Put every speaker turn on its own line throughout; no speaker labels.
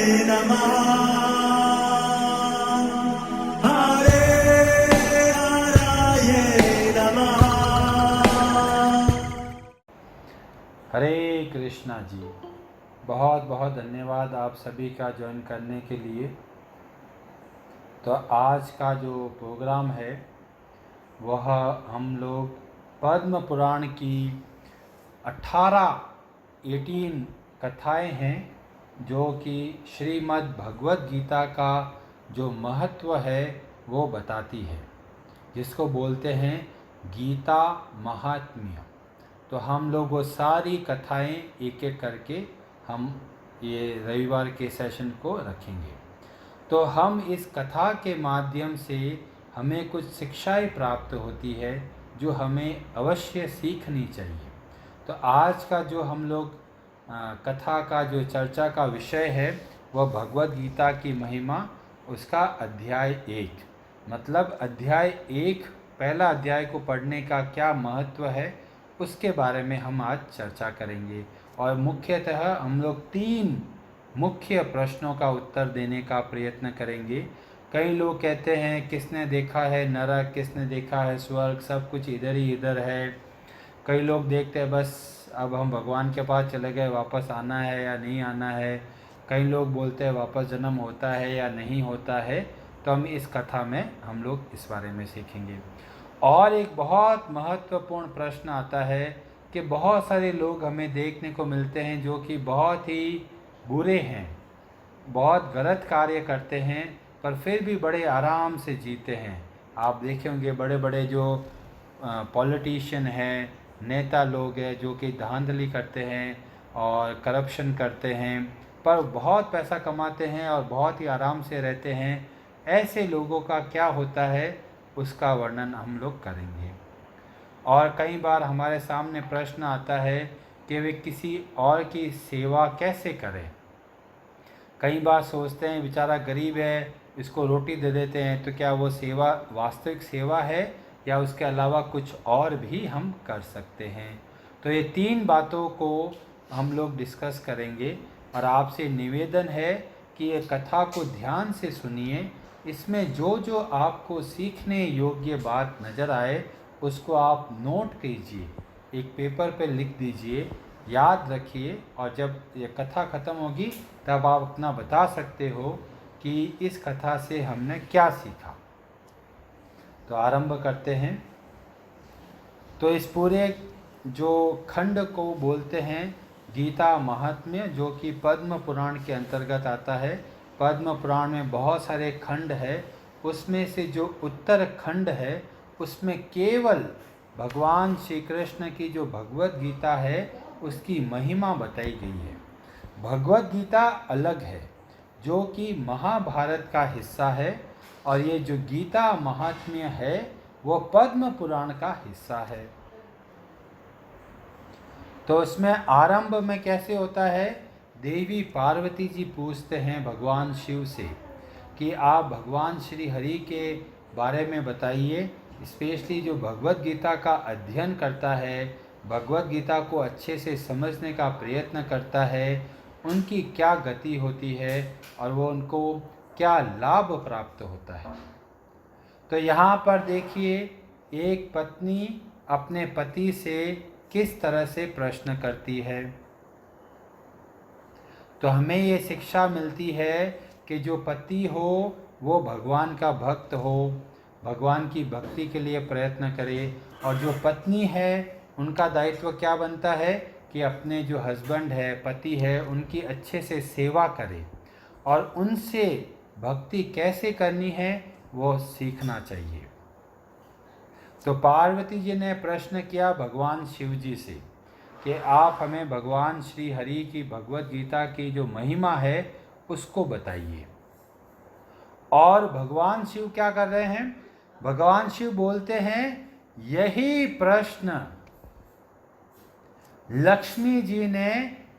नमः हरे हराय नमः।
हरे कृष्णा जी, बहुत बहुत धन्यवाद आप सभी का ज्वाइन करने के लिए। तो आज का जो प्रोग्राम है वह हम लोग पद्म पुराण की 18 कथाएं हैं जो कि श्रीमद् भगवद गीता का जो महत्व है वो बताती है, जिसको बोलते हैं गीता महात्म्य। तो हम लोग वो सारी कथाएं एक एक करके हम ये रविवार के सेशन को रखेंगे। तो हम इस कथा के माध्यम से हमें कुछ शिक्षाएं प्राप्त होती है जो हमें अवश्य सीखनी चाहिए। तो आज का जो हम लोग कथा का जो चर्चा का विषय है वह भगवद गीता की महिमा, उसका अध्याय 1, मतलब अध्याय 1 पहला अध्याय को पढ़ने का क्या महत्व है उसके बारे में हम आज चर्चा करेंगे। और मुख्यतः हम लोग 3 मुख्य प्रश्नों का उत्तर देने का प्रयत्न करेंगे। कई लोग कहते हैं किसने देखा है नरक, किसने देखा है स्वर्ग, सब कुछ इधर ही इधर है। कई लोग देखते हैं बस अब हम भगवान के पास चले गए, वापस आना है या नहीं आना है। कई लोग बोलते हैं वापस जन्म होता है या नहीं होता है। तो हम इस कथा में हम लोग इस बारे में सीखेंगे। और एक बहुत महत्वपूर्ण प्रश्न आता है कि बहुत सारे लोग हमें देखने को मिलते हैं जो कि बहुत ही बुरे हैं, बहुत गलत कार्य करते हैं, पर फिर भी बड़े आराम से जीते हैं। आप देखे होंगे बड़े बड़े जो पॉलिटिशियन हैं, नेता लोग हैं जो कि धांधली करते हैं और करप्शन करते हैं, पर बहुत पैसा कमाते हैं और बहुत ही आराम से रहते हैं। ऐसे लोगों का क्या होता है उसका वर्णन हम लोग करेंगे। और कई बार हमारे सामने प्रश्न आता है कि वे किसी और की सेवा कैसे करें। कई बार सोचते हैं बेचारा गरीब है, इसको रोटी दे देते हैं, तो क्या वो सेवा वास्तविक सेवा है या उसके अलावा कुछ और भी हम कर सकते हैं। तो ये 3 बातों को हम लोग डिस्कस करेंगे। और आपसे निवेदन है कि ये कथा को ध्यान से सुनिए। इसमें जो जो आपको सीखने योग्य बात नज़र आए उसको आप नोट कीजिए, एक पेपर पे लिख दीजिए, याद रखिए। और जब ये कथा ख़त्म होगी तब आप अपना बता सकते हो कि इस कथा से हमने क्या सीखा। तो आरंभ करते हैं। तो इस पूरे जो खंड को बोलते हैं गीता महात्म्य, जो कि पद्म पुराण के अंतर्गत आता है। पद्म पुराण में बहुत सारे खंड है, उसमें से जो उत्तर खंड है उसमें केवल भगवान श्री कृष्ण की जो भगवद गीता है उसकी महिमा बताई गई है। भगवद गीता अलग है जो कि महाभारत का हिस्सा है, और ये जो गीता महात्म्य है वो पद्म पुराण का हिस्सा है। तो इसमें आरंभ में कैसे होता है, देवी पार्वती जी पूछते हैं भगवान शिव से कि आप भगवान श्री हरि के बारे में बताइए, स्पेशली जो भगवद गीता का अध्ययन करता है, भगवद गीता को अच्छे से समझने का प्रयत्न करता है, उनकी क्या गति होती है और वो उनको क्या लाभ प्राप्त होता है। तो यहाँ पर देखिए एक पत्नी अपने पति से किस तरह से प्रश्न करती है। तो हमें ये शिक्षा मिलती है कि जो पति हो वो भगवान का भक्त हो, भगवान की भक्ति के लिए प्रयत्न करे। और जो पत्नी है उनका दायित्व क्या बनता है कि अपने जो हस्बैंड है, पति है, उनकी अच्छे से सेवा करे और उनसे भक्ति कैसे करनी है वो सीखना चाहिए। तो पार्वती जी ने प्रश्न किया भगवान शिव जी से कि आप हमें भगवान श्री हरि की भगवद गीता की जो महिमा है उसको बताइए। और भगवान शिव क्या कर रहे हैं, भगवान शिव बोलते हैं यही प्रश्न लक्ष्मी जी ने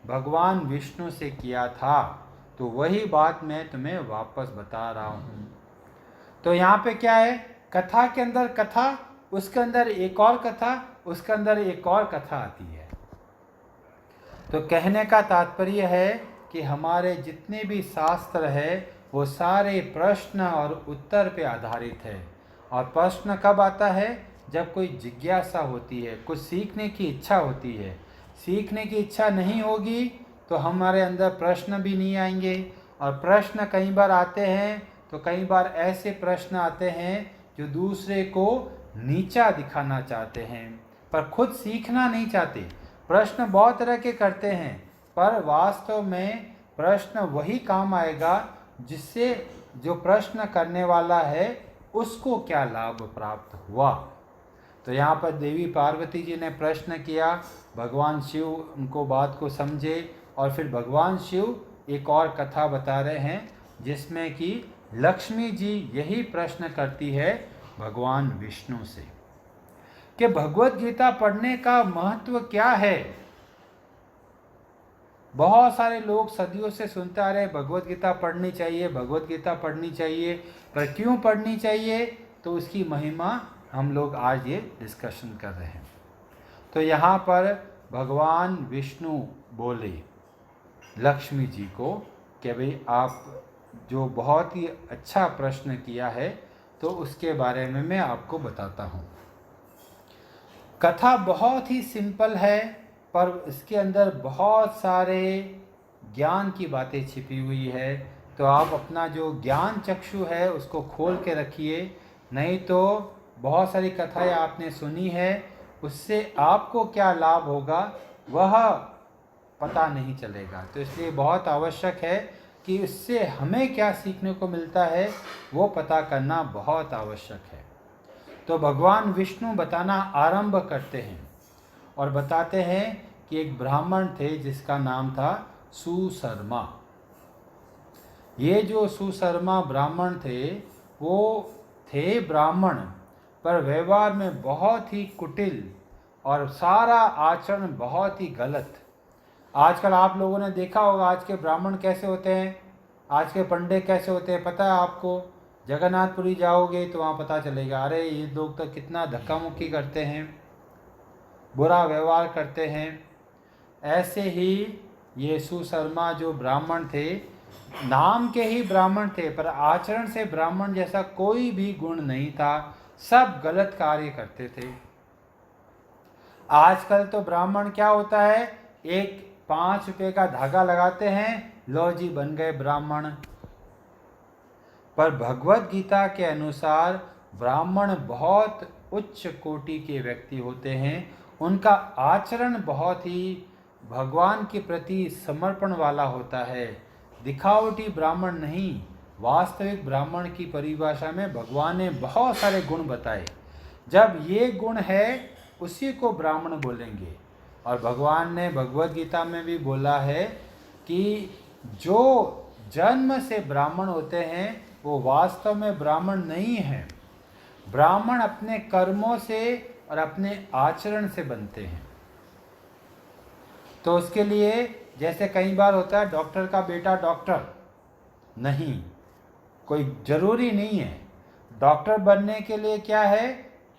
भगवान विष्णु से किया था, तो वही बात मैं तुम्हें वापस बता रहा हूँ। तो यहाँ पे क्या है, कथा के अंदर कथा, उसके अंदर एक और कथा, उसके अंदर एक और कथा आती है। तो कहने का तात्पर्य है कि हमारे जितने भी शास्त्र है वो सारे प्रश्न और उत्तर पे आधारित है। और प्रश्न कब आता है? जब कोई जिज्ञासा होती है, कुछ सीखने की इच्छा होती है। सीखने की इच्छा नहीं होगी तो हमारे अंदर प्रश्न भी नहीं आएंगे। और प्रश्न कई बार आते हैं तो कई बार ऐसे प्रश्न आते हैं जो दूसरे को नीचा दिखाना चाहते हैं, पर खुद सीखना नहीं चाहते। प्रश्न बहुत तरह के करते हैं, पर वास्तव में प्रश्न वही काम आएगा जिससे जो प्रश्न करने वाला है उसको क्या लाभ प्राप्त हुआ। तो यहाँ पर देवी पार्वती जी ने प्रश्न किया, भगवान शिव उनको बात को समझे और फिर भगवान शिव एक और कथा बता रहे हैं जिसमें कि लक्ष्मी जी यही प्रश्न करती है भगवान विष्णु से कि भगवत गीता पढ़ने का महत्व क्या है। बहुत सारे लोग सदियों से सुनते आ रहे भगवत गीता पढ़नी चाहिए, भगवत गीता पढ़नी चाहिए, पर क्यों पढ़नी चाहिए? तो उसकी महिमा हम लोग आज ये डिस्कशन कर रहे हैं। तो यहाँ पर भगवान विष्णु बोले लक्ष्मी जी को कि भाई आप जो बहुत ही अच्छा प्रश्न किया है तो उसके बारे में मैं आपको बताता हूँ। कथा बहुत ही सिंपल है पर इसके अंदर बहुत सारे ज्ञान की बातें छिपी हुई है। तो आप अपना जो ज्ञान चक्षु है उसको खोल के रखिए, नहीं तो बहुत सारी कथाएं आपने सुनी है उससे आपको क्या लाभ होगा वह पता नहीं चलेगा। तो इसलिए बहुत आवश्यक है कि इससे हमें क्या सीखने को मिलता है वो पता करना बहुत आवश्यक है। तो भगवान विष्णु बताना आरंभ करते हैं और बताते हैं कि एक ब्राह्मण थे जिसका नाम था सुशर्मा। ये जो सुशर्मा ब्राह्मण थे वो थे ब्राह्मण पर व्यवहार में बहुत ही कुटिल और सारा आचरण बहुत ही गलत। आजकल आप लोगों ने देखा होगा आज के ब्राह्मण कैसे होते हैं, आज के पंडित कैसे होते हैं, पता है आपको? जगन्नाथपुरी जाओगे तो वहाँ पता चलेगा, अरे ये लोग तो कितना धक्का मुक्की करते हैं, बुरा व्यवहार करते हैं। ऐसे ही ये सुशर्मा जो ब्राह्मण थे, नाम के ही ब्राह्मण थे पर आचरण से ब्राह्मण जैसा कोई भी गुण नहीं था, सब गलत कार्य करते थे। आजकल तो ब्राह्मण क्या होता है, एक 5 रुपये का धागा लगाते हैं, लो जी बन गए ब्राह्मण। पर भगवत गीता के अनुसार ब्राह्मण बहुत उच्च कोटि के व्यक्ति होते हैं, उनका आचरण बहुत ही भगवान के प्रति समर्पण वाला होता है, दिखावटी ब्राह्मण नहीं। वास्तविक ब्राह्मण की परिभाषा में भगवान ने बहुत सारे गुण बताए, जब ये गुण है उसी को ब्राह्मण बोलेंगे। और भगवान ने भगवत गीता में भी बोला है कि जो जन्म से ब्राह्मण होते हैं वो वास्तव में ब्राह्मण नहीं हैं। ब्राह्मण अपने कर्मों से और अपने आचरण से बनते हैं। तो उसके लिए जैसे कई बार होता है डॉक्टर का बेटा डॉक्टर नहीं, कोई ज़रूरी नहीं है। डॉक्टर बनने के लिए क्या है,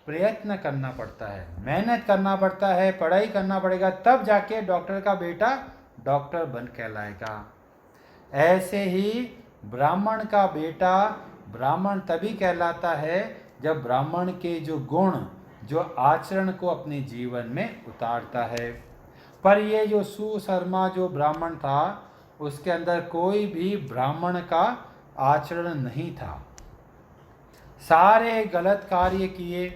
प्रयत्न करना पड़ता है, मेहनत करना पड़ता है, पढ़ाई करना पड़ेगा, तब जाके डॉक्टर का बेटा डॉक्टर बन कहलाएगा। ऐसे ही ब्राह्मण का बेटा ब्राह्मण तभी कहलाता है जब ब्राह्मण के जो गुण, जो आचरण को अपने जीवन में उतारता है। पर ये जो सुशर्मा जो ब्राह्मण था उसके अंदर कोई भी ब्राह्मण का आचरण नहीं था, सारे गलत कार्य किए,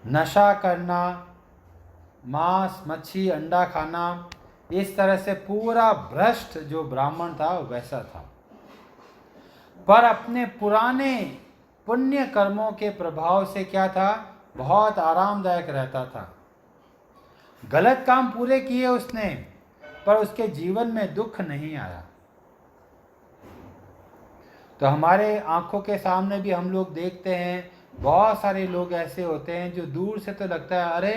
नशा करना, मांस मच्छी अंडा खाना, इस तरह से पूरा भ्रष्ट जो ब्राह्मण था वैसा था। पर अपने पुराने पुण्य कर्मों के प्रभाव से क्या था, बहुत आरामदायक रहता था। गलत काम पूरे किए उसने पर उसके जीवन में दुख नहीं आया। तो हमारे आंखों के सामने भी हम लोग देखते हैं बहुत सारे लोग ऐसे होते हैं जो दूर से तो लगता है अरे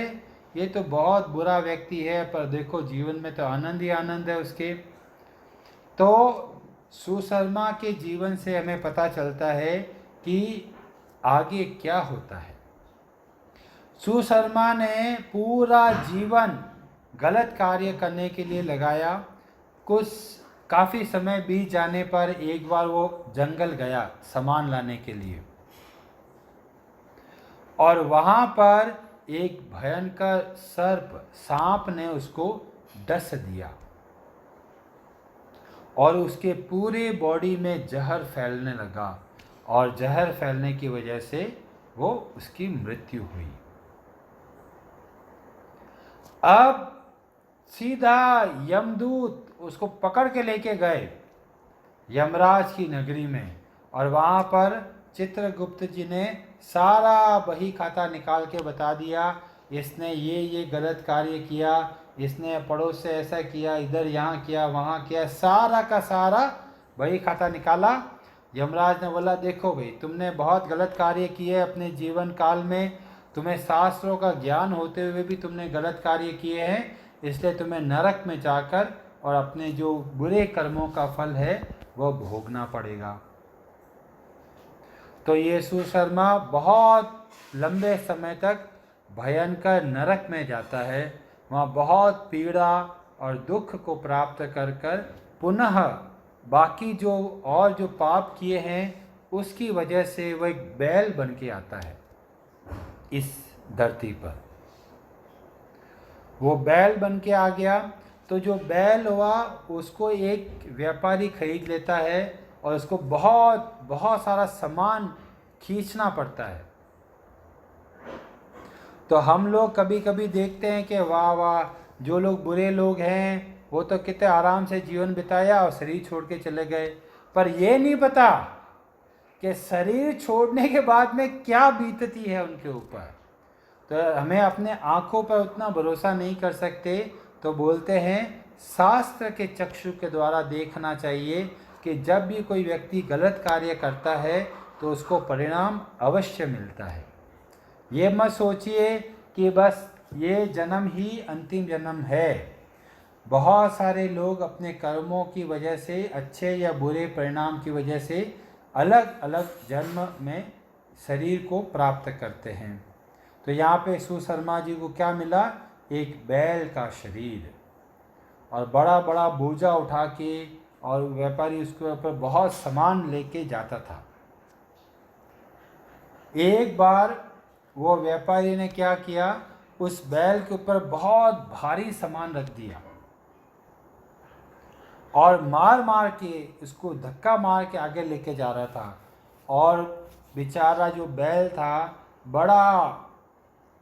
ये तो बहुत बुरा व्यक्ति है, पर देखो जीवन में तो आनंद ही आनंद है उसके। तो सुशर्मा के जीवन से हमें पता चलता है कि आगे क्या होता है। सुशर्मा ने पूरा जीवन गलत कार्य करने के लिए लगाया, कुछ काफ़ी समय बीत जाने पर एक बार वो जंगल गया सामान लाने के लिए, और वहाँ पर एक भयंकर सर्प सांप ने उसको डस दिया और उसके पूरे बॉडी में जहर फैलने लगा, और जहर फैलने की वजह से वो उसकी मृत्यु हुई। अब सीधा यमदूत उसको पकड़ के लेके गए यमराज की नगरी में, और वहाँ पर चित्रगुप्त जी ने सारा बही खाता निकाल के बता दिया, इसने ये गलत कार्य किया, इसने पड़ोस से ऐसा किया, इधर यहाँ किया, वहाँ किया, सारा का सारा बही खाता निकाला। यमराज ने बोला, देखो भाई, तुमने बहुत गलत कार्य किए अपने जीवन काल में, तुम्हें शास्त्रों का ज्ञान होते हुए भी तुमने गलत कार्य किए हैं, इसलिए तुम्हें नरक में जाकर और अपने जो बुरे कर्मों का फल है वह भोगना पड़ेगा। तो ये सुशर्मा बहुत लंबे समय तक भयंकर नरक में जाता है, वहाँ बहुत पीड़ा और दुख को प्राप्त कर कर पुनः बाकी जो पाप किए हैं उसकी वजह से वह एक बैल बन के आता है इस धरती पर। वो बैल बन के आ गया, तो जो बैल हुआ उसको एक व्यापारी खरीद लेता है और उसको बहुत बहुत सारा सामान खींचना पड़ता है। तो हम लोग कभी कभी देखते हैं कि वाह वाह, जो लोग बुरे लोग हैं वो तो कितने आराम से जीवन बिताया और शरीर छोड़ के चले गए, पर ये नहीं पता कि शरीर छोड़ने के बाद में क्या बीतती है उनके ऊपर। तो हमें अपने आँखों पर उतना भरोसा नहीं कर सकते, तो बोलते हैं शास्त्र के चक्षु के द्वारा देखना चाहिए कि जब भी कोई व्यक्ति गलत कार्य करता है तो उसको परिणाम अवश्य मिलता है। ये मत सोचिए कि बस ये जन्म ही अंतिम जन्म है। बहुत सारे लोग अपने कर्मों की वजह से, अच्छे या बुरे परिणाम की वजह से अलग अलग जन्म में शरीर को प्राप्त करते हैं। तो यहाँ पे सुशर्मा जी को क्या मिला? एक बैल का शरीर, और बड़ा बड़ा बोझा उठा के, और व्यापारी उसके ऊपर बहुत सामान लेके जाता था। एक बार वो व्यापारी ने क्या किया, उस बैल के ऊपर बहुत भारी सामान रख दिया और मार मार के इसको धक्का मार के आगे लेके जा रहा था, और बेचारा जो बैल था बड़ा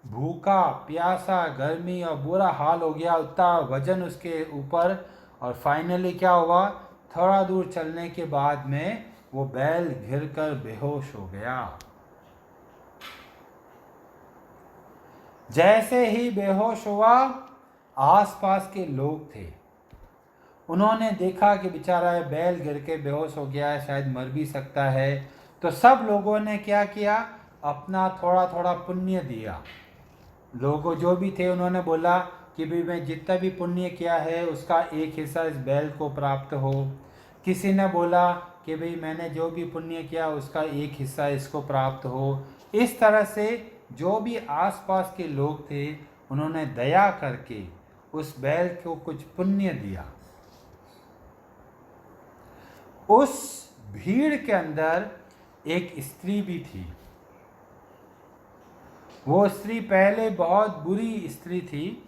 भूखा प्यासा, गर्मी और बुरा हाल हो गया, उतना वजन उसके ऊपर। और फाइनली क्या हुआ, थोड़ा दूर चलने के बाद में वो बैल गिरकर बेहोश हो गया। जैसे ही बेहोश हुआ, आसपास के लोग थे, उन्होंने देखा कि बेचारा बैल गिर के बेहोश हो गया है, शायद मर भी सकता है। तो सब लोगों ने क्या किया, अपना थोड़ा थोड़ा पुण्य दिया। लोगों जो भी थे उन्होंने बोला कि भाई मैं जितना भी पुण्य किया है उसका एक हिस्सा इस बैल को प्राप्त हो। किसी ने बोला कि भाई मैंने जो भी पुण्य किया उसका एक हिस्सा इसको प्राप्त हो। इस तरह से जो भी आसपास के लोग थे उन्होंने दया करके उस बैल को कुछ पुण्य दिया। उस भीड़ के अंदर एक स्त्री भी थी। वो स्त्री पहले बहुत बुरी स्त्री थी,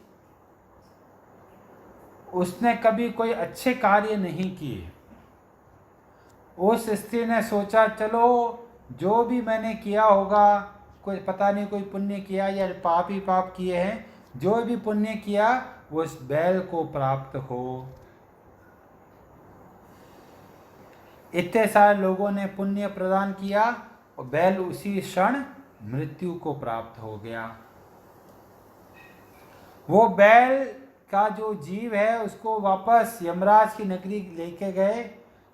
उसने कभी कोई अच्छे कार्य नहीं किए। उस स्त्री ने सोचा चलो जो भी मैंने किया होगा, कोई पता नहीं कोई पुण्य किया या पाप ही पाप किए हैं, जो भी पुण्य किया वो उस बैल को प्राप्त हो। इतने सारे लोगों ने पुण्य प्रदान किया और बैल उसी क्षण मृत्यु को प्राप्त हो गया। वो बैल का जो जीव है उसको वापस यमराज की नगरी लेके गए।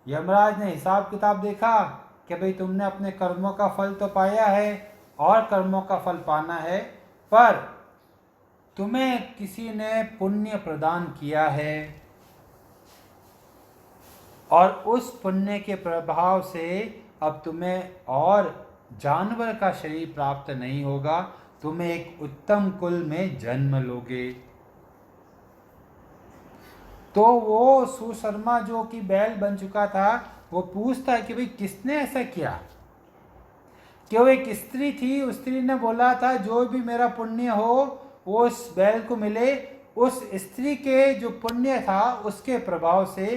यमराज ने हिसाब किताब देखा कि भाई तुमने अपने कर्मों का फल तो पाया है और कर्मों का फल पाना है, पर तुम्हें किसी ने पुण्य प्रदान किया है और उस पुण्य के प्रभाव से अब तुम्हें और जानवर का शरीर प्राप्त नहीं होगा, तुम्हें एक उत्तम कुल में जन्म लोगे। तो वो सुशर्मा जो कि बैल बन चुका था, वो पूछता है कि भाई किसने ऐसा किया। कि वो एक स्त्री थी, उस स्त्री ने बोला था जो भी मेरा पुण्य हो वो उस बैल को मिले। उस स्त्री के जो पुण्य था उसके प्रभाव से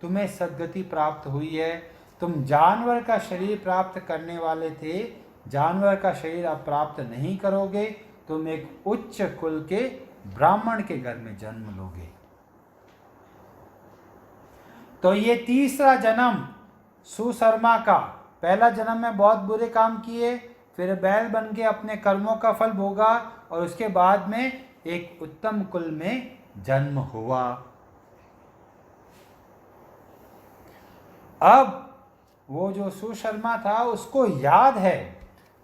तुम्हें सद्गति प्राप्त हुई है। तुम जानवर का शरीर प्राप्त करने वाले थे, जानवर का शरीर अब प्राप्त नहीं करोगे, तुम एक उच्च कुल के ब्राह्मण के घर में जन्म लोगे। तो ये तीसरा जन्म सुशर्मा का, पहला जन्म में बहुत बुरे काम किए, फिर बैल बन के अपने कर्मों का फल भोगा और उसके बाद में एक उत्तम कुल में जन्म हुआ। अब वो जो सुशर्मा था उसको याद है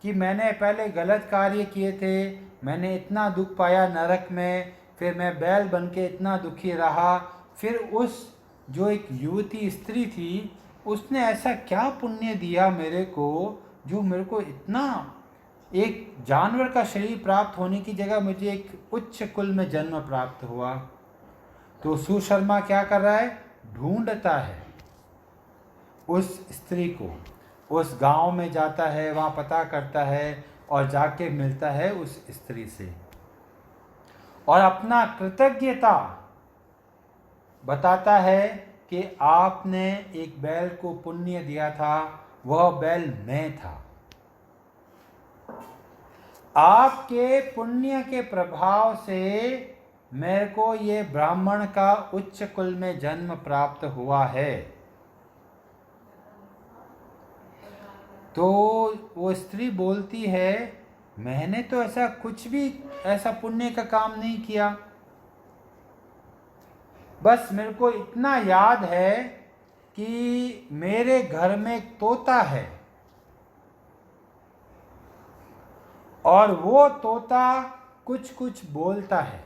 कि मैंने पहले गलत कार्य किए थे, मैंने इतना दुख पाया नरक में, फिर मैं बैल बन के इतना दुखी रहा, फिर उस जो एक युवती स्त्री थी उसने ऐसा क्या पुण्य दिया मेरे को जो मेरे को इतना एक जानवर का शरीर प्राप्त होने की जगह मुझे एक उच्च कुल में जन्म प्राप्त हुआ। तो सुशर्मा क्या कर रहा है, ढूंढता है उस स्त्री को, उस गांव में जाता है, वहाँ पता करता है और जाके मिलता है उस स्त्री से और अपना कृतज्ञता बताता है कि आपने एक बैल को पुण्य दिया था, वह बैल मैं था। आपके पुण्य के प्रभाव से मेरे को ये ब्राह्मण का उच्च कुल में जन्म प्राप्त हुआ है। तो वो स्त्री बोलती है मैंने तो ऐसा कुछ भी ऐसा पुण्य का काम नहीं किया, बस मेरे को इतना याद है कि मेरे घर में एक तोता है और वो तोता कुछ कुछ बोलता है।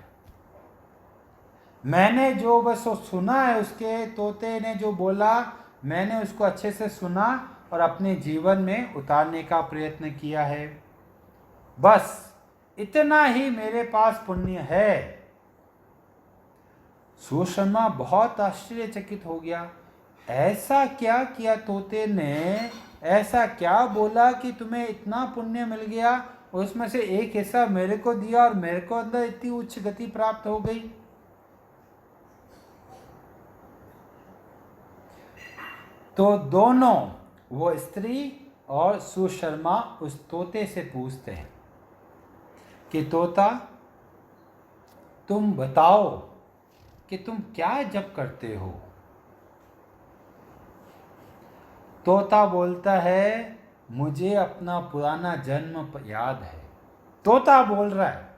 मैंने जो बस वो सुना है, उसके तोते ने जो बोला मैंने उसको अच्छे से सुना और अपने जीवन में उतारने का प्रयत्न किया है। बस इतना ही मेरे पास पुण्य है। सुशर्मा बहुत आश्चर्यचकित हो गया, ऐसा क्या किया तोते ने, ऐसा क्या बोला कि तुम्हें इतना पुण्य मिल गया, उसमें से एक हिस्सा मेरे को दिया और मेरे को अंदर इतनी उच्च गति प्राप्त हो गई। तो दोनों, वो स्त्री और सुशर्मा उस तोते से पूछते हैं कि तोता तुम बताओ कि तुम क्या जप करते हो। तोता बोलता है मुझे अपना पुराना जन्म याद है। तोता बोल रहा है।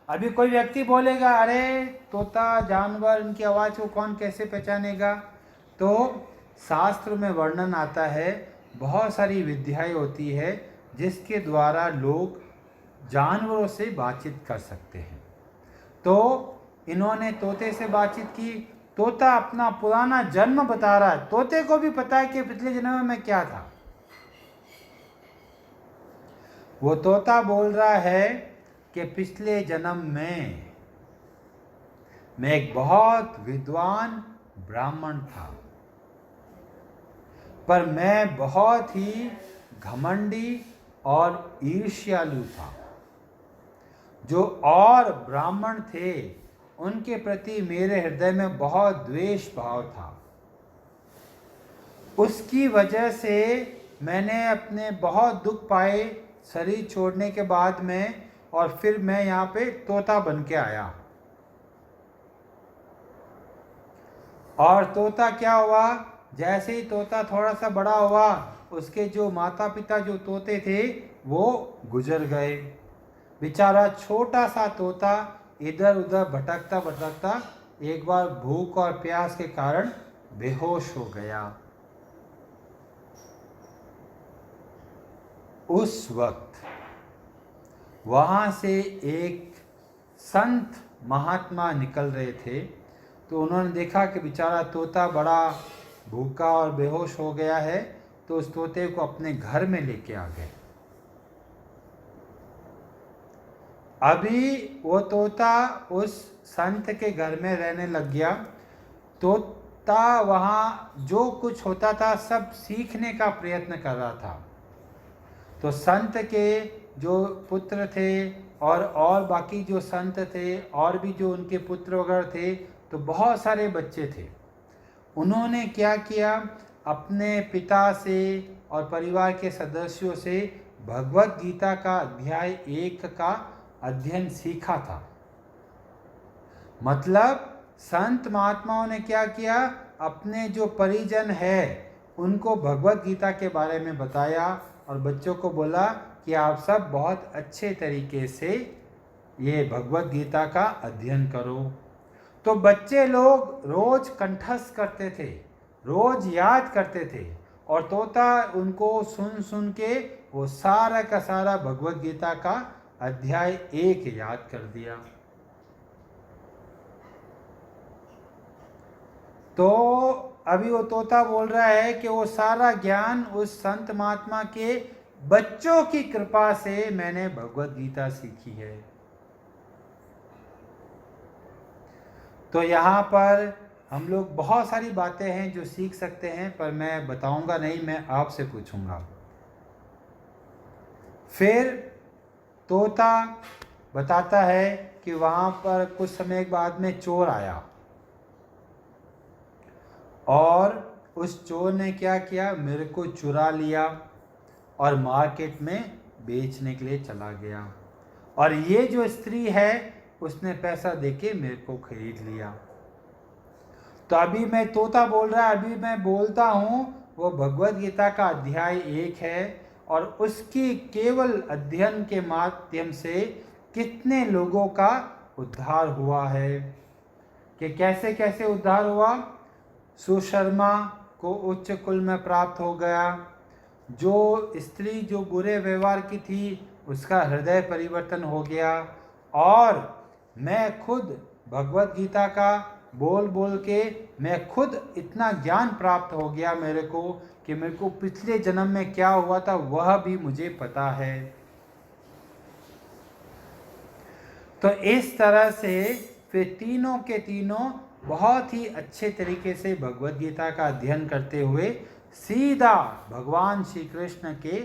अभी कोई व्यक्ति बोलेगा अरे तोता जानवर, इनकी आवाज़ को कौन कैसे पहचानेगा। तो शास्त्र में वर्णन आता है, बहुत सारी विद्याएं होती है जिसके द्वारा लोग जानवरों से बातचीत कर सकते हैं। तो इन्होंने तोते से बातचीत की। तोता अपना पुराना जन्म बता रहा है, तोते को भी पता है कि पिछले जन्म में मैं क्या था। वो तोता बोल रहा है कि पिछले जन्म में मैं एक बहुत विद्वान ब्राह्मण था, पर मैं बहुत ही घमंडी और ईर्ष्यालु था। जो और ब्राह्मण थे उनके प्रति मेरे हृदय में बहुत द्वेष भाव था। उसकी वजह से मैंने अपने बहुत दुख पाए शरीर छोड़ने के बाद में, और फिर मैं यहाँ पे तोता बन के आया। और तोता क्या हुआ, जैसे ही तोता थोड़ा सा बड़ा हुआ उसके जो माता पिता जो तोते थे वो गुजर गए। बेचारा छोटा सा तोता इधर उधर भटकता भटकता एक बार भूख और प्यास के कारण बेहोश हो गया। उस वक्त वहाँ से एक संत महात्मा निकल रहे थे। तो उन्होंने देखा कि बेचारा तोता बड़ा भूखा और बेहोश हो गया है, तो उस तोते को अपने घर में लेके आ गए। अभी वो तोता उस संत के घर में रहने लग गया। तोता वहाँ जो कुछ होता था सब सीखने का प्रयत्न कर रहा था। तो संत के जो पुत्र थे और बाकी जो संत थे और भी जो उनके पुत्र वगैरह थे, तो बहुत सारे बच्चे थे। उन्होंने क्या किया, अपने पिता से और परिवार के सदस्यों से भगवत गीता का अध्याय 1 का अध्ययन सीखा था। मतलब संत महात्माओं ने क्या किया, अपने जो परिजन है उनको भगवत गीता के बारे में बताया और बच्चों को बोला कि आप सब बहुत अच्छे तरीके से ये भगवत गीता का अध्ययन करो। तो बच्चे लोग रोज कंठस्थ करते थे, रोज याद करते थे, और तोता उनको सुन सुन के वो सारा का सारा भगवत गीता का अध्याय 1 याद कर दिया। तो अभी वो तोता बोल रहा है कि वो सारा ज्ञान उस संत महात्मा के बच्चों की कृपा से मैंने भगवत गीता सीखी है। तो यहाँ पर हम लोग बहुत सारी बातें हैं जो सीख सकते हैं, पर मैं बताऊंगा नहीं, मैं आपसे पूछूंगा। फिर तोता बताता है कि वहाँ पर कुछ समय बाद में चोर आया और उस चोर ने क्या किया, मेरे को चुरा लिया और मार्केट में बेचने के लिए चला गया, और ये जो स्त्री है उसने पैसा देके मेरे को खरीद लिया। तो अभी मैं तोता बोल रहा है, अभी मैं बोलता हूँ वो भगवत गीता का अध्याय 1 है, और उसकी केवल अध्ययन के माध्यम से कितने लोगों का उद्धार हुआ है, कि कैसे कैसे उद्धार हुआ। सुशर्मा को उच्च कुल में प्राप्त हो गया, जो स्त्री जो बुरे व्यवहार की थी उसका हृदय परिवर्तन हो गया, और मैं खुद भगवत गीता का बोल बोल के मैं खुद इतना ज्ञान प्राप्त हो गया मेरे को, कि मेरे को पिछले जन्म में क्या हुआ था वह भी मुझे पता है। तो इस तरह से फिर तीनों के तीनों बहुत ही अच्छे तरीके से भगवत गीता का अध्ययन करते हुए सीधा भगवान श्री कृष्ण के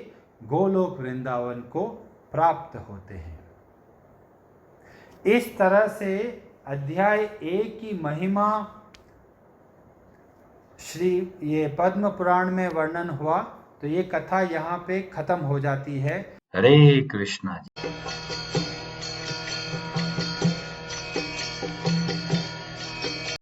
गोलोक वृंदावन को प्राप्त होते हैं। इस तरह से अध्याय 1 की महिमा ये पद्म पुराण में वर्णन हुआ। तो ये कथा यहाँ पे खत्म हो जाती है।
हरे कृष्णा जी।